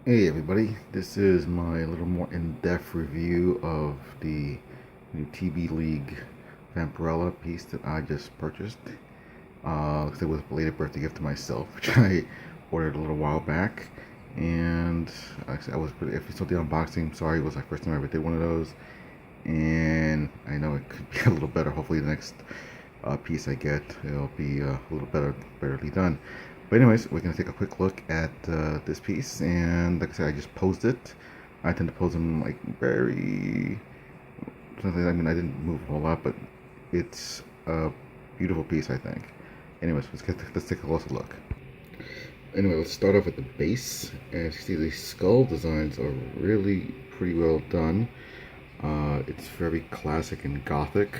Hey everybody, this is my little more in-depth review of the new TBLeague Vampirella piece that I just purchased. It was a belated birthday gift to myself, which I ordered a little while back. And I was, if you saw the unboxing, sorry, it was my first time I ever did one of those. And I know it could be a little better. Hopefully the next piece I get, it'll be a little betterly done. But anyways, we're gonna take a quick look at this piece, and like I said, I just posed it. I tend to pose them like very. I mean, I didn't move a whole lot, but it's a beautiful piece, I think. Anyways, let's take a closer look. Anyway, let's start off with the base. As you see, the skull designs are really pretty well done. It's very classic and gothic.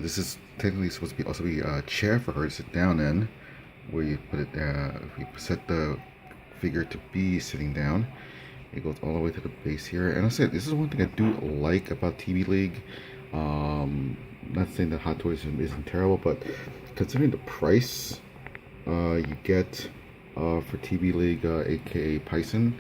This is technically supposed to be also be a chair for her to sit down in, where you put it. If you set the figure to be sitting down, it goes all the way to the base here. And I said this is one thing I do like about TBLeague. Not saying that Hot Toys isn't terrible, but considering the price you get for TBLeague, aka Python,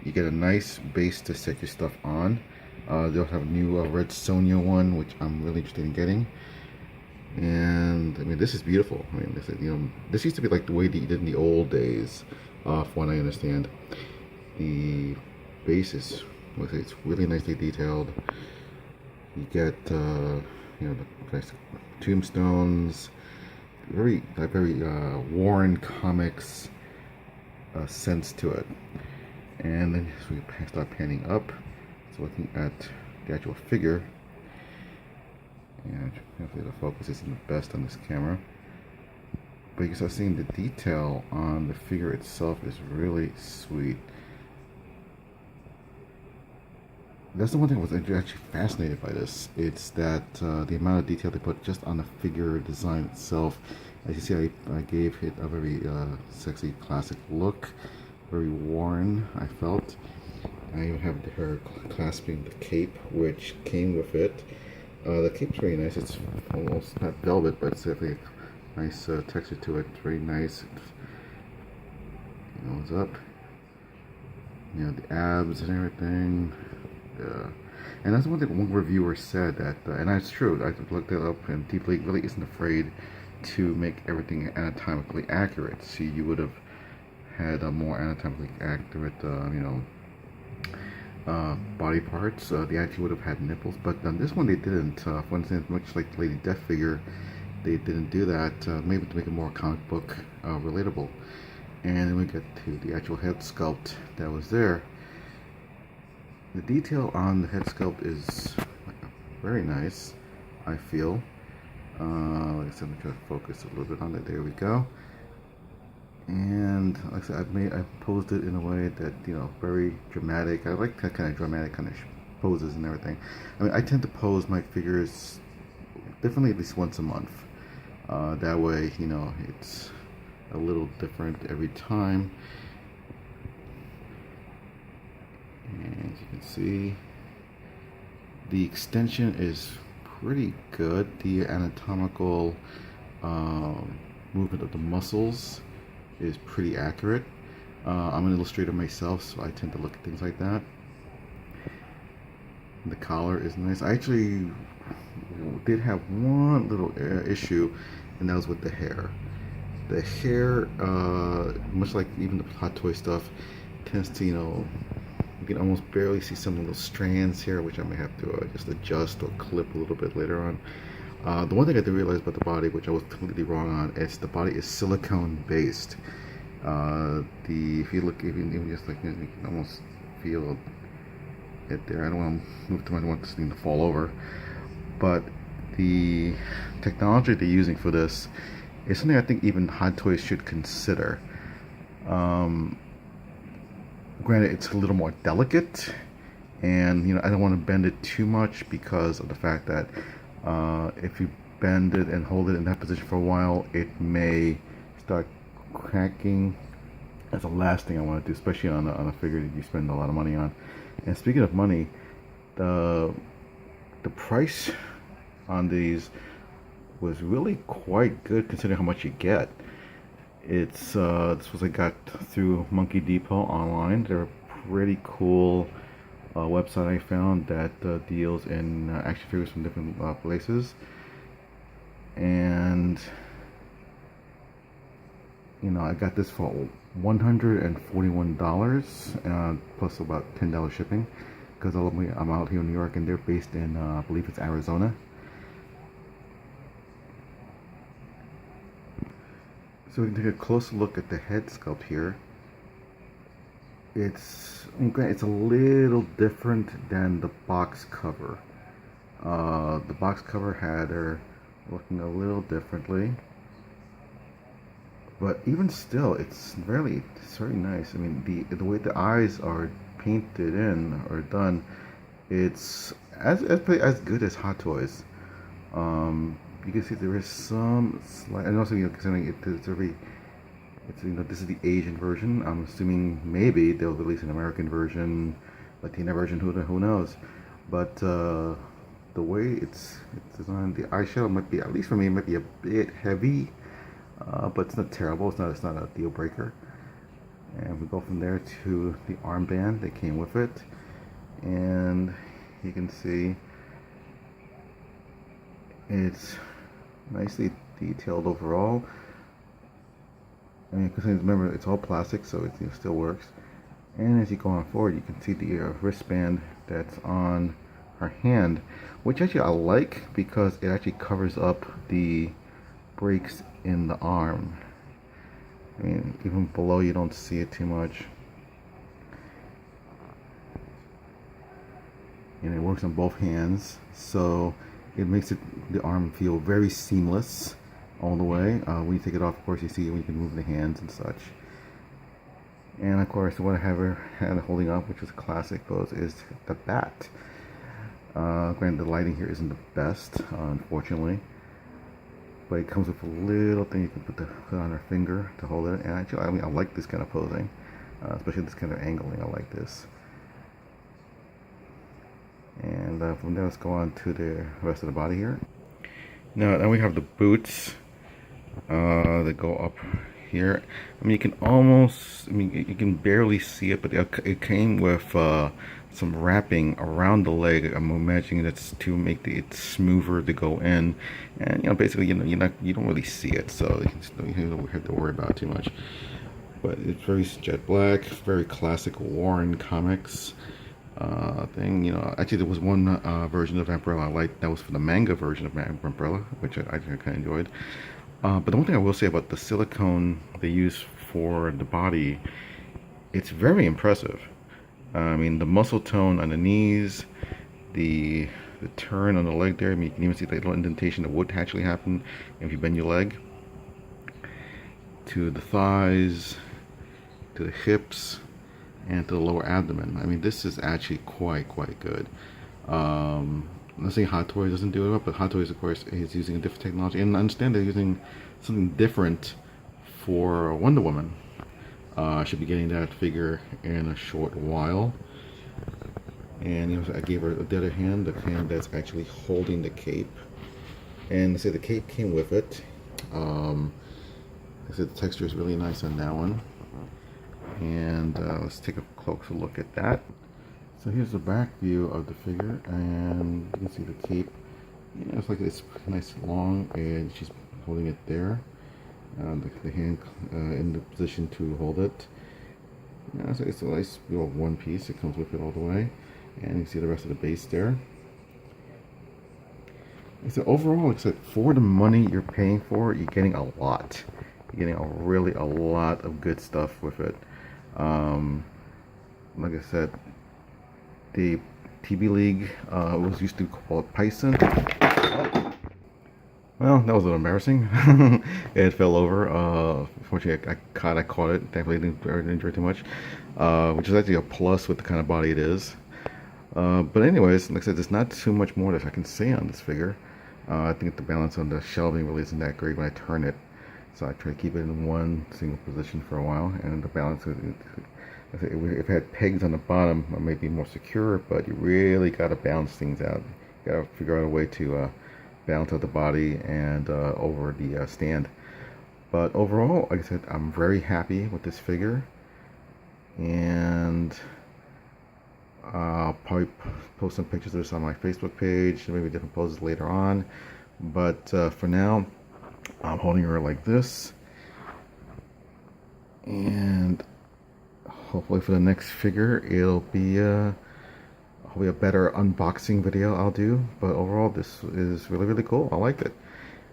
you get a nice base to set your stuff on. They'll have a new Red Sonja one, which I'm really interested in getting. And I mean, this is beautiful. I mean, this used to be like the way they did in the old days, from what I understand. The base is, it's really nicely detailed. You get, the nice tombstones, very Warren Comics sense to it. And then as we start panning up, so looking at the actual figure, and hopefully the focus isn't the best on this camera, but you can start seeing the detail on the figure itself is really sweet. That's the one thing I was actually fascinated by this. It's that the amount of detail they put just on the figure design itself. As you see, I gave it a very sexy classic look, very worn, I felt. I even have her clasping the cape, which came with it. The cape's very nice. It's almost not velvet, but it's definitely a nice texture to it. It's very nice. It goes up. You know, the abs and everything. And that's one thing one reviewer said that, and that's true. I looked it up, and TBLeague really isn't afraid to make everything anatomically accurate. See, you would have had a more anatomically accurate, body parts. They actually would have had nipples, but on this one they didn't. For instance, much like Lady Death figure, they didn't do that. Maybe to make it more comic book relatable. And then we get to the actual head sculpt that was there. The detail on the head sculpt is very nice, I feel. Like I said, I'm trying to focus a little bit on it. There we go. And like I said, I posed it in a way that, very dramatic. I like that kind of dramatic kind of poses and everything. I mean, I tend to pose my figures definitely at least once a month. That way, it's a little different every time. And as you can see, the extension is pretty good. The anatomical movement of the muscles is pretty accurate. I'm an illustrator myself, so I tend to look at things like that. The collar is nice. I actually did have one little issue, and that was with the hair. The hair, much like even the Hot Toy stuff, tends to, you can almost barely see some little strands here, which I may have to just adjust or clip a little bit later on. The one thing I did realize about the body, which I was completely wrong on, is the body is silicone based. If you look, even just like, you can almost feel it there. I don't want to move too much. I don't want this thing to fall over. But the technology they're using for this is something I think even Hot Toys should consider. Granted, it's a little more delicate, and I don't want to bend it too much because of the fact that if you bend it and hold it in that position for a while, it may start cracking. That's the last thing I want to do, especially on a figure that you spend a lot of money on. And speaking of money, the price on these was really quite good considering how much you get. This was I got through Monkey Depot online. They're a pretty cool website I found that deals in action figures from different places. And I got this for $141 plus about $10 shipping, because I'm out here in New York and they're based in I believe it's Arizona. So we can take a closer look at the head sculpt here. It's a little different than the box cover. The box cover had her looking a little differently, but even still, it's very nice. I mean, the way the eyes are painted in or done, it's as good as Hot Toys. You can see there is some slight, and also considering it's this is the Asian version. I'm assuming maybe they'll release an American version, Latina version. Who knows? But the way it's designed, the eyeshadow might be, at least for me, it might be a bit heavy, but it's not terrible. It's not a deal breaker. And we go from there to the armband that came with it, and you can see it's nicely detailed overall. I mean, because remember, it's all plastic, so it still works. And as you go on forward, you can see the wristband that's on her hand, which actually I like because it actually covers up the breaks in the arm. I mean, even below you don't see it too much. And it works on both hands, so it makes the arm feel very seamless all the way. When you take it off, of course, you see when you can move the hands and such. And of course, what I have her hand holding up, which is a classic pose, is the bat. Granted, the lighting here isn't the best, unfortunately, but it comes with a little thing you can put on her finger to hold it. And actually, I mean, I like this kind of posing, especially this kind of angling. I like this. And from there, let's go on to the rest of the body here. Now, then we have the boots that go up here. I mean, you can you can barely see it, but it came with some wrapping around the leg. I'm imagining that's to make it smoother to go in, and basically, you don't really see it, so you don't have to worry about it too much. But it's very jet black, very classic Warren Comics thing. Actually, there was one version of Vampirella I liked. That was for the manga version of Vampirella, which I kind of enjoyed. But the one thing I will say about the silicone they use for the body, it's very impressive. I mean, the muscle tone on the knees, the turn on the leg there. I mean, you can even see the little indentation that would actually happen if you bend your leg. To the thighs, to the hips, and to the lower abdomen. I mean, this is actually quite good. I'm not saying Hot Toys doesn't do it, but Hot Toys, of course, is using a different technology, and I understand they're using something different for Wonder Woman. I should be getting that figure in a short while. And I gave her the other hand, the hand that's actually holding the cape. And they said the cape came with it. They said the texture is really nice on that one. And let's take a closer look at that. So here's the back view of the figure, and you can see the cape. It's like it's nice long, and she's holding it there. The hand in the position to hold it. So it's a nice one piece. It comes with it all the way, and you see the rest of the base there. So overall, except for the money you're paying for, you're getting a lot. You're getting a lot of good stuff with it. Like I said, the TBLeague was used to call it Python. Well, that was a little embarrassing. It fell over. Fortunately, I caught it. Thankfully, I didn't enjoy it too much, which is actually a plus with the kind of body it is. But anyways, like I said, there's not too much more that I can say on this figure. I think the balance on the shelving really isn't that great when I turn it, so I try to keep it in one single position for a while. And the balance, if it had pegs on the bottom, it may be more secure, but you really got to balance things out. You got to figure out a way to balance out the body and over the stand. But overall, like I said, I'm very happy with this figure, and I'll probably post some pictures of this on my Facebook page, maybe different poses later on. But for now, I'm holding her like this, and hopefully for the next figure, it'll be hopefully a better unboxing video I'll do. But overall, this is really, really cool. I liked it.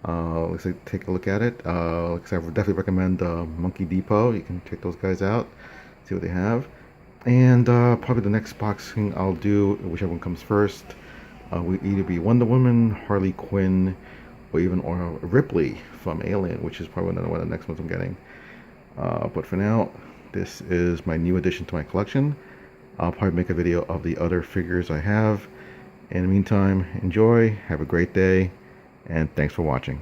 Let's take a look at it. Like I said, I would definitely recommend Monkey Depot. You can check those guys out, see what they have. And probably the next boxing I'll do, whichever one comes first, will either be Wonder Woman, Harley Quinn, or even Ripley from Alien, which is probably one of the next ones I'm getting. But for now, this is my new addition to my collection. I'll probably make a video of the other figures I have. In the meantime, enjoy, have a great day, and thanks for watching.